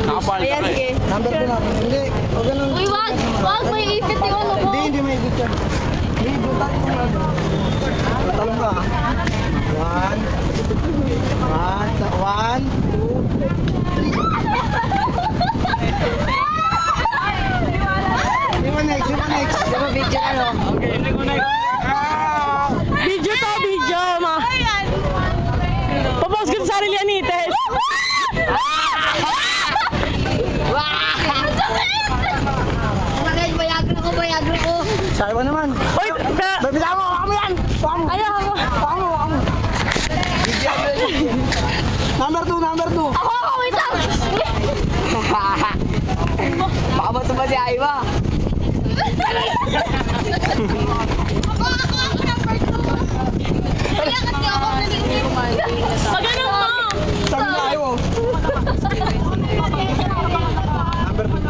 Ayan, sige. Number 2 na. Hindi. Huwag ganun. Uy, wag! Wag! May ipit yung ano ko. Hindi may ipit yan. Hindi, brutal ko nga. Talong ka. 1, 2, 3. Next. Diba video ano? Okay, next. Video to, video, ma. Papost ko sa sarili Anites. Bayagro ko. Sabi mo naman. Uy, Bibilang mo kami yan. ayaw ako. Number 2. Ako, wait lang. Baka ba ito ba si Aiwa? Ako, number 2. Kaya kasi ako nalingin. Magano mo? Sabi na Aiwa. Number 2.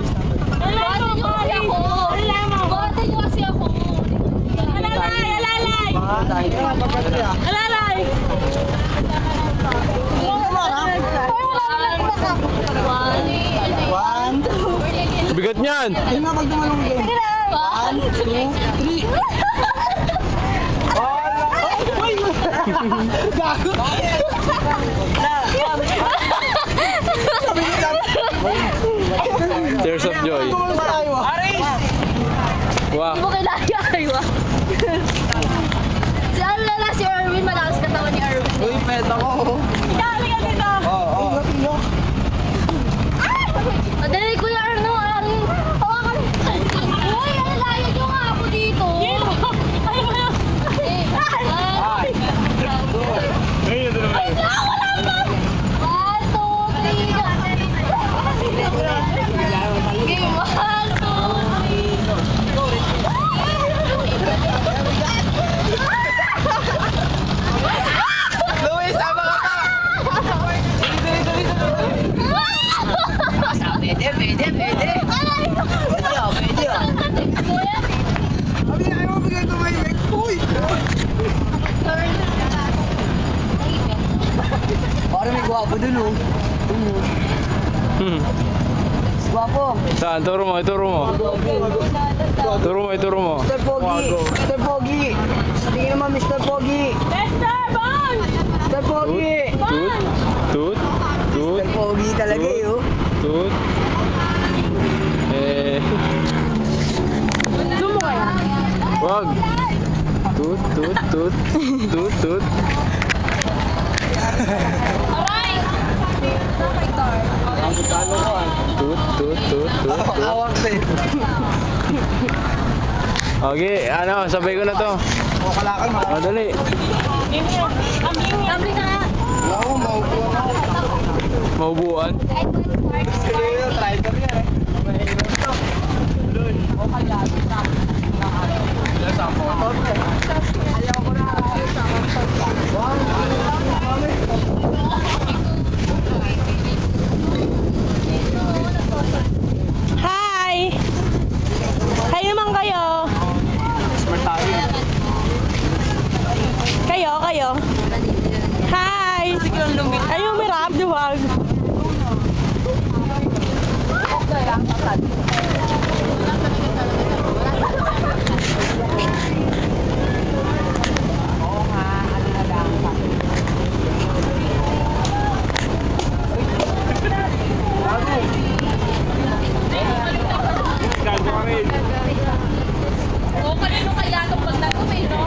Buhatin niyo kasi ako. Alalay. Alalay. One. Bigat niyan. Yun na pag tumalong game. 1, 2, 3. Gago. Sabi ko lang. Tears of joy. Tumalong sa Aiwa. Wow. Hindi mo kailangan aywa. Si ano na si Erwin, malakas katawan ni Erwin. Uy, pet ako. Dali ka dito. Oo. Madali Kuya Erno, hawakan. Uy, alalayan nyo nga ako dito. Luis, tama ka pa. Pwede. Sabi na, ayaw mo bigay ito may mic. Uy! Parang may gwapo dun, oh. Gwapo. Saan? Turo mo. Ituro mo. Mr. Pogi. Tingin naman, Mr. Pogi. Mr. Bon! Mr. Pogi. Toot. Mr. Pogi talaga, eh, oh. Toot. Zoom mo kaya? Wag. Toot. Alright! Toot. Awak sa'yo. Okay, sabay ko na to. O, kalakan, mga. Madali. Kamli na nga. Wala ko, maupo na ako. Maubuan. Sige, try ko rin, eh. Mahirap to. Ayaw ko na. Hi! Hi naman kayo. Kayo. Hi! Ayaw may rap, diwag. O, kanino kaya itong pagdagumay, no?